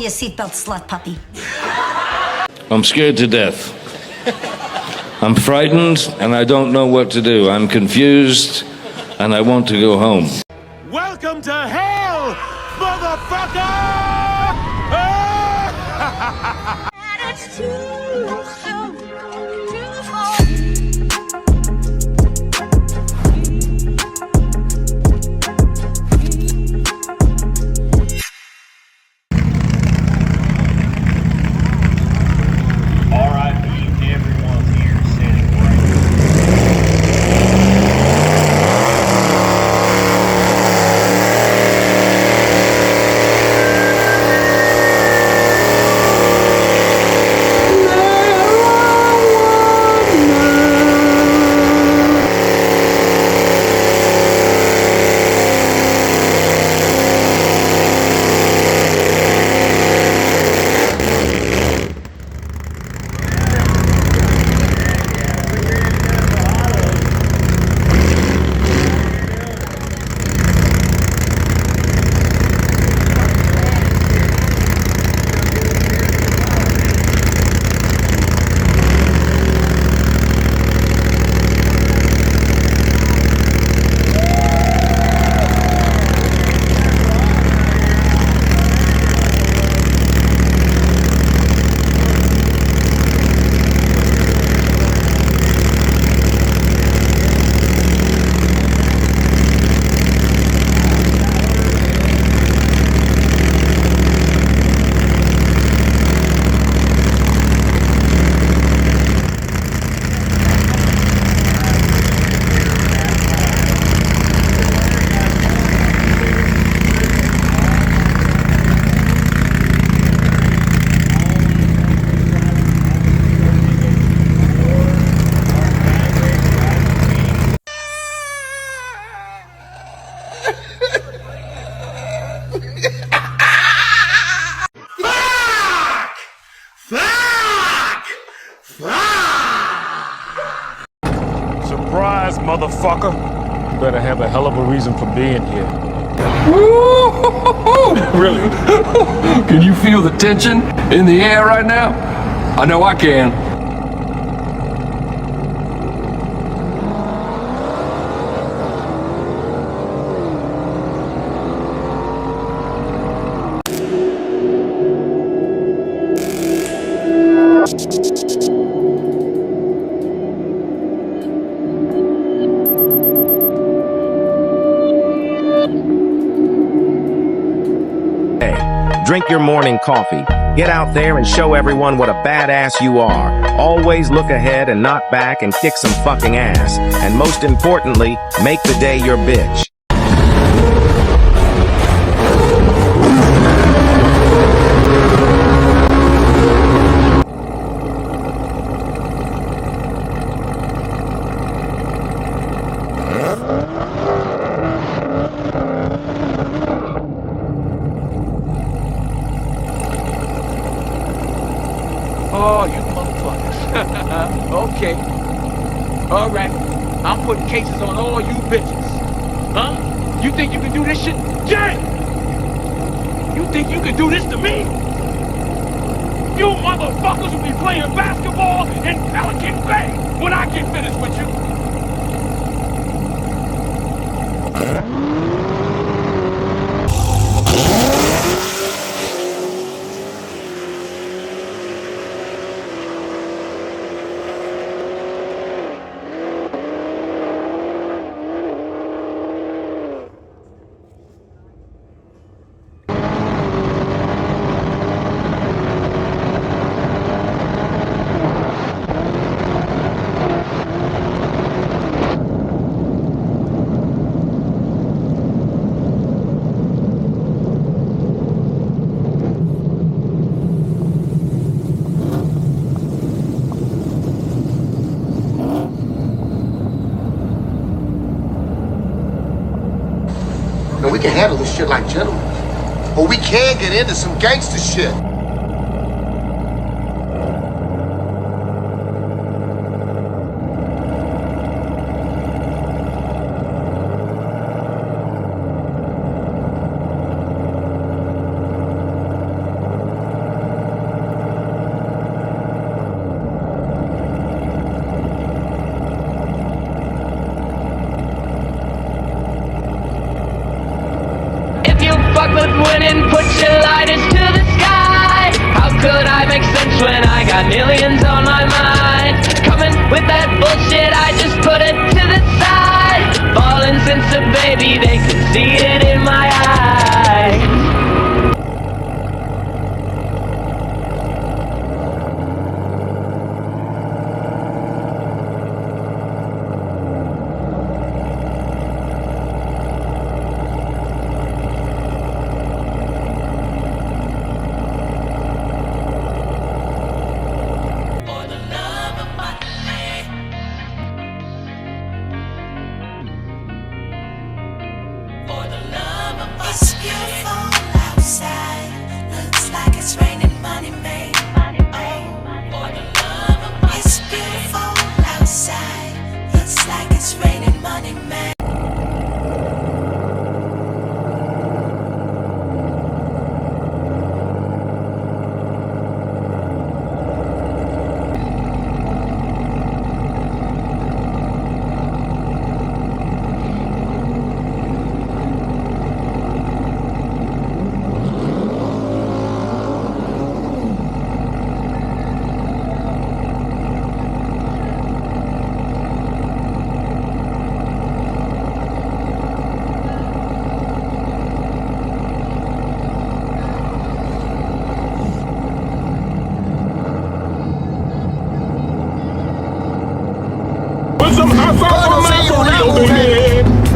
Fasten your seatbelt, slut puppy. I'm scared to death. I'm frightened and I don't know what to do. I'm confused and I want to go home. Welcome to hell, motherfucker! It's too soon, too far. Surprise, motherfucker! You better have a hell of a reason for being here. Really? Can you feel the tension in the air right now? I know I can. Drink your morning coffee. Get out there and show everyone what a badass you are. Always look ahead and not back and kick some fucking ass. And most importantly, make the day your bitch. Oh, you motherfuckers. Okay. All right. I'm putting cases on all you bitches. Huh? You think you can do this shit? Jay! You think you can do this to me? You motherfuckers will be playing basketball in Pelican Bay when I get finished with you. We can handle this shit like gentlemen. Or we can get into some gangster shit. Flashing lighters to the sky. How could I make sense when I got millions on my mind? Coming with that bullshit, I just put it to the side. Falling since a baby, they could see it in my eyes. It's beautiful outside. Looks like it's raining money, made. Oh, it's beautiful outside. Looks like it's raining money, made.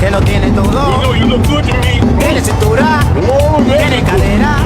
Que lo tiene todo. Tiene cintura. Tiene cadera.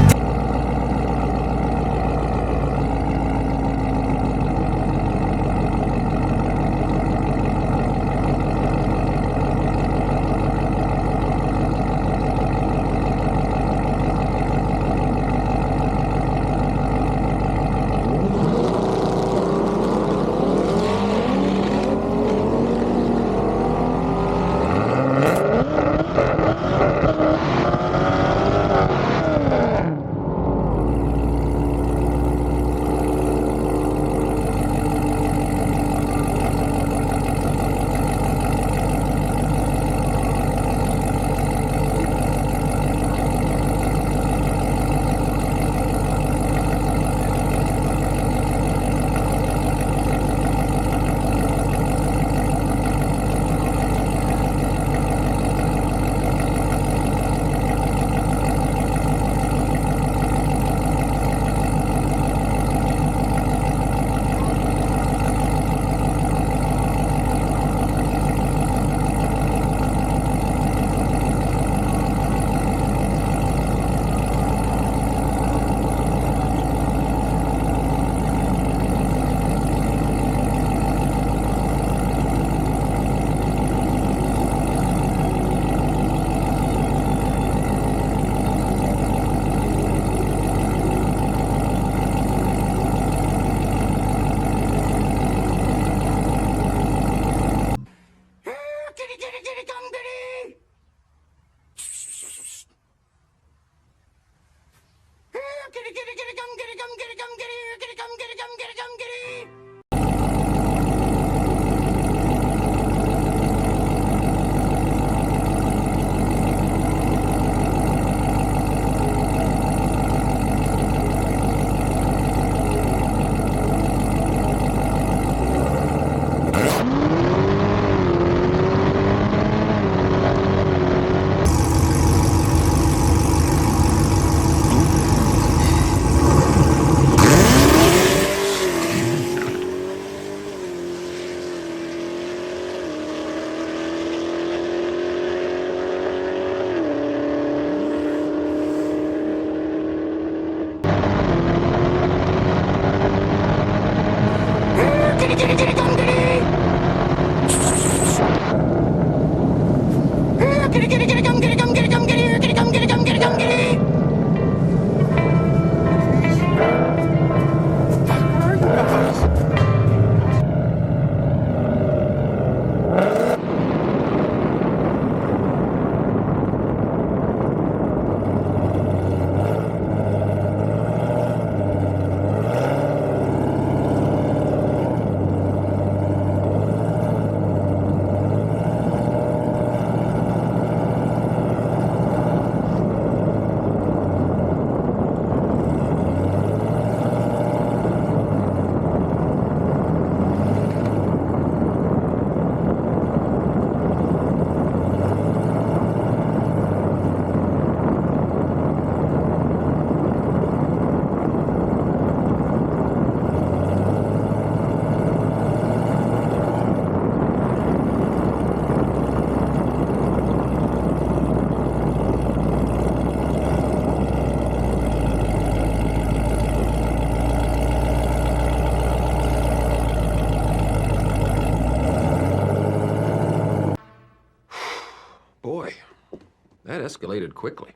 escalated quickly.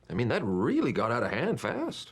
I mean, that really got out of hand fast.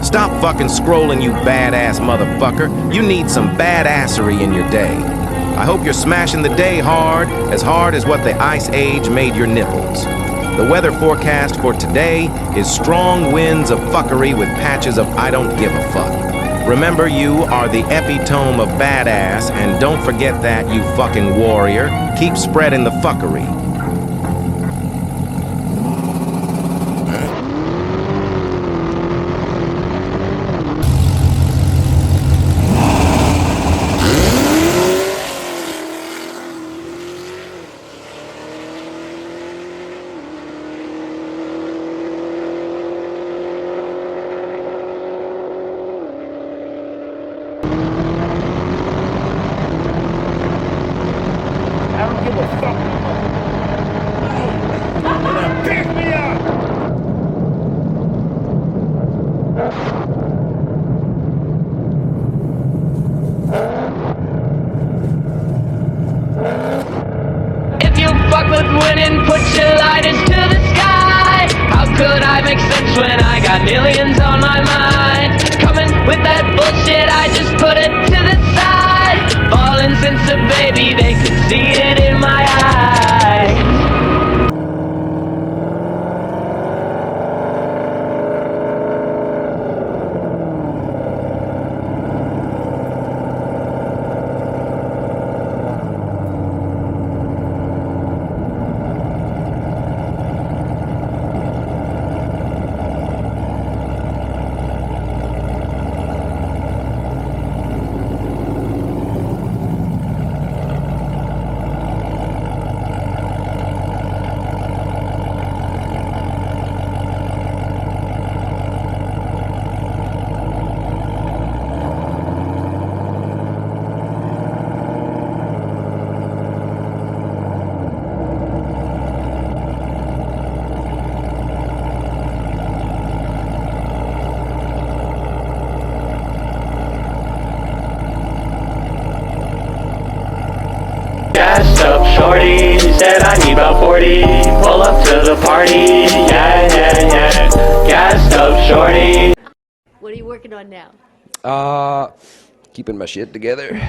Stop fucking scrolling, you badass motherfucker. You need some badassery in your day. I hope you're smashing the day hard as what the Ice Age made your nipples. The weather forecast for today is strong winds of fuckery with patches of I don't give a fuck. Remember, you are the epitome of badass, and don't forget that, you fucking warrior. Keep spreading the fuckery. If you fuck with winning, put your lighters to the sky. How could I make sense when I got millions on my mind? Coming with that bullshit, I just put it to the side. Falling since a baby, they could see it in my eyes. Gassed up shorty, said I need about 40. Pull up to the party, yeah, yeah, yeah. Gassed up shorty. What are you working on now? Keeping my shit together.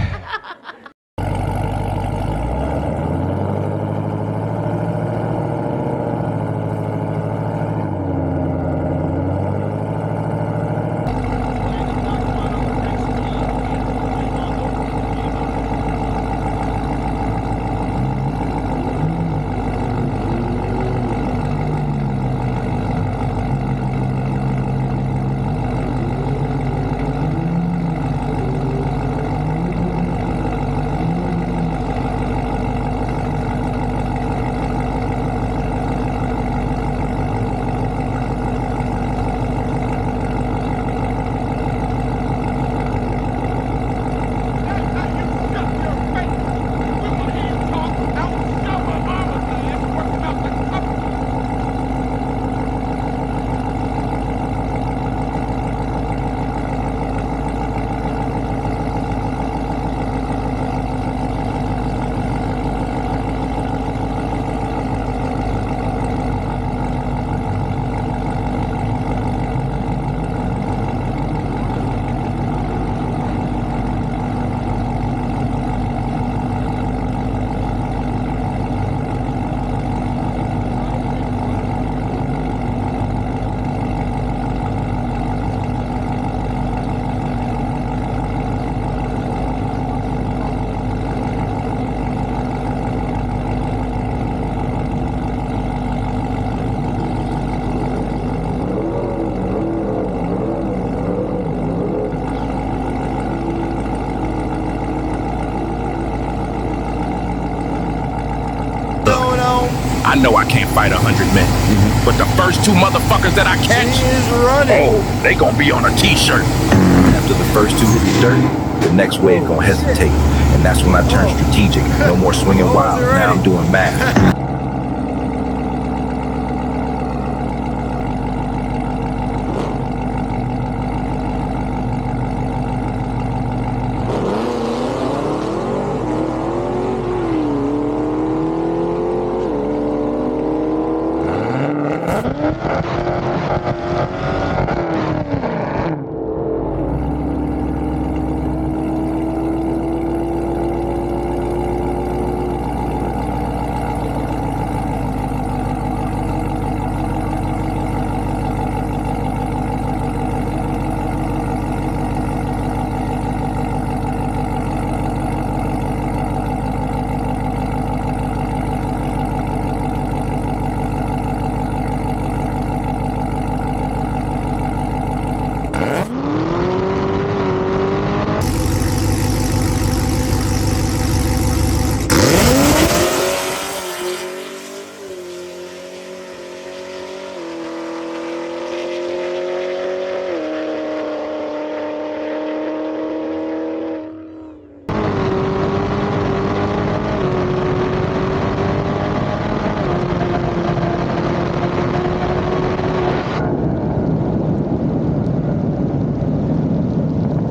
I know I can't fight 100 men. But the first two motherfuckers that I catch, oh, they gonna be on a t-shirt. After the first two hit the dirt, the next wave gonna hesitate. And that's when I turn strategic. No more swinging wild, now I'm doing math.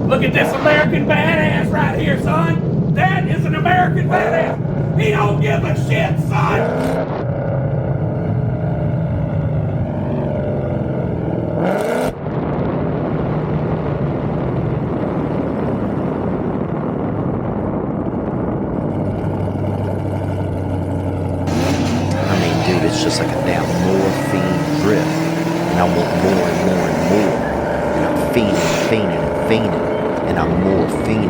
Look at this American badass right here, son. That is an American badass. He don't give a shit, son. I mean, dude, it's just like a damn morphine drip. And I want more and more and more. And I'm fiending, and I'm morphining.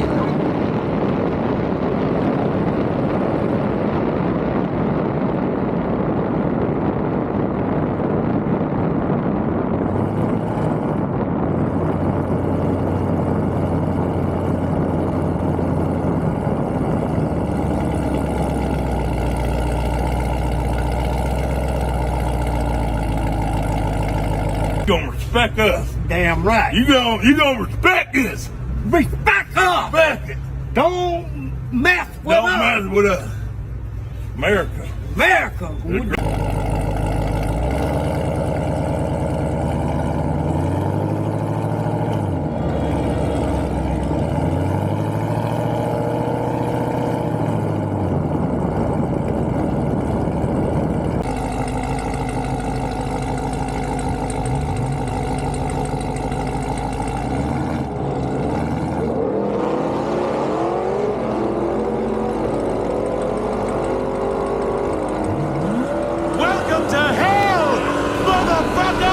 You gonna respect us. Damn right. You gonna respect this. Respect us. Respect it. Don't mess with us. Don't mess with us. America. America. Welcome to hell, motherfucker!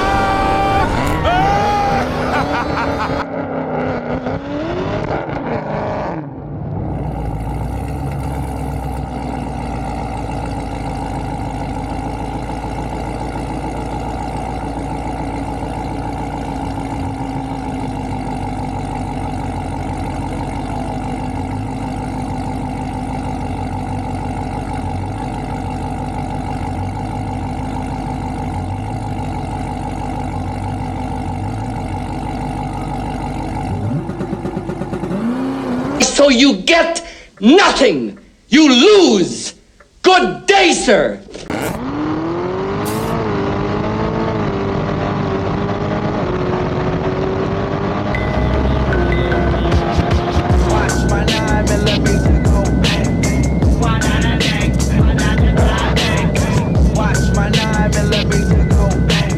So you get nothing. You lose. Good day, sir. Watch my 9mm go bang. Watch my 9mm go bang.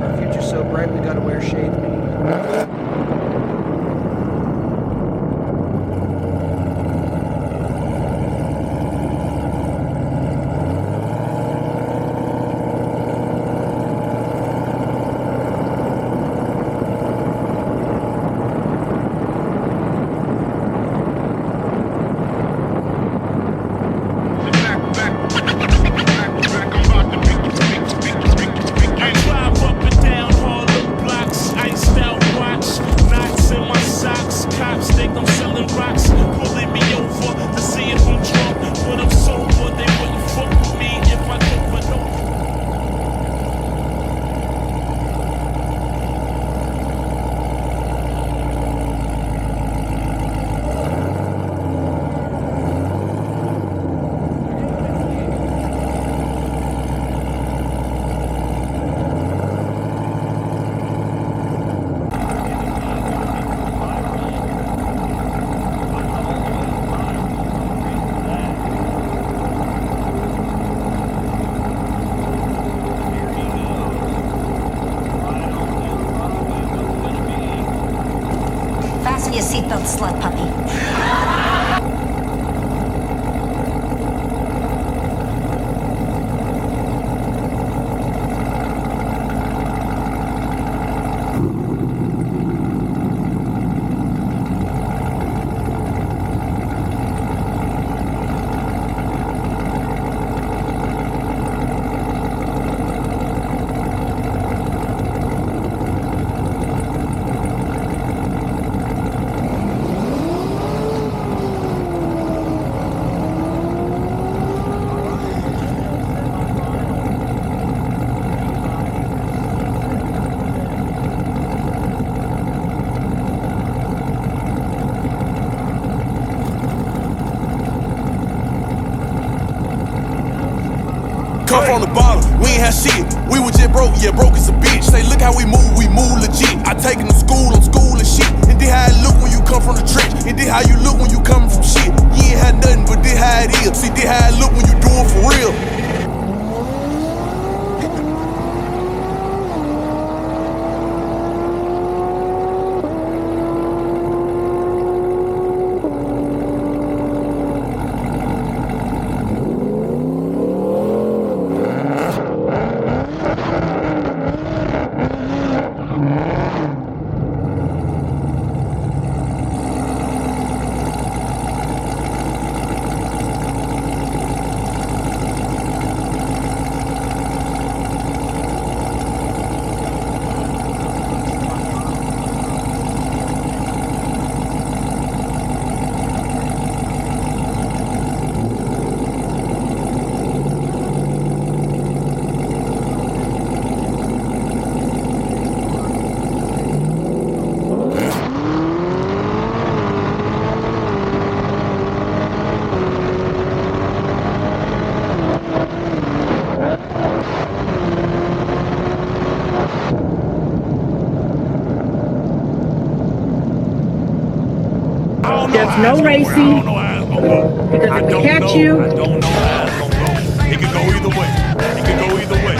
Our future's so bright we gotta wear shades, man. slut puppy. Come from the bottom, we ain't had shit. We was just broke, yeah, broke as a bitch. Say, look how we move legit. I take him to school, I'm schooling shit. And this how it look when you come from the trench. And this how you look when you coming from shit. You ain't had nothing, but this how it is. See, this how it look when you do it for real. There's no racing, because if we catch you, I don't know how it's gonna go. It could go either way. It could go either way.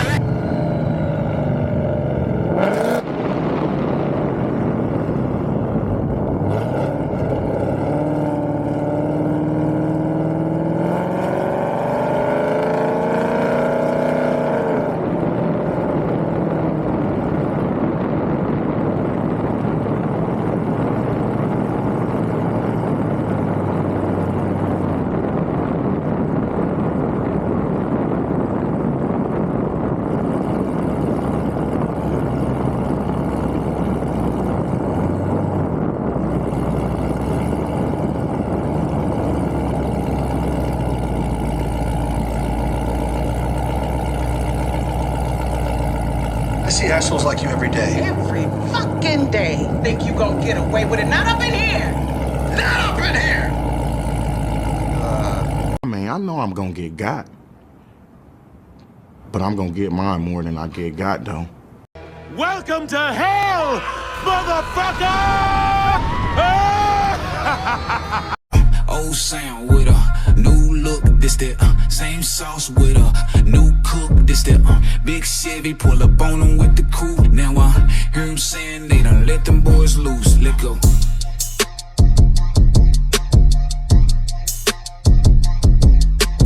I see assholes like you every day. Every fucking day. Think you gonna get away with it? Not up in here! Not up in here! I mean, I know I'm gonna get got. But I'm gonna get mine more than I get got, though. Welcome to hell, motherfucker! Old sound with a new look, this that same sauce with a new cook, this that big Chevy pull up on them with the coupe. Now I hear him saying they done let them boys loose. Let go.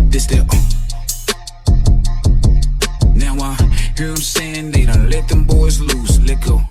This that now I hear him saying they done let them boys loose. Let go.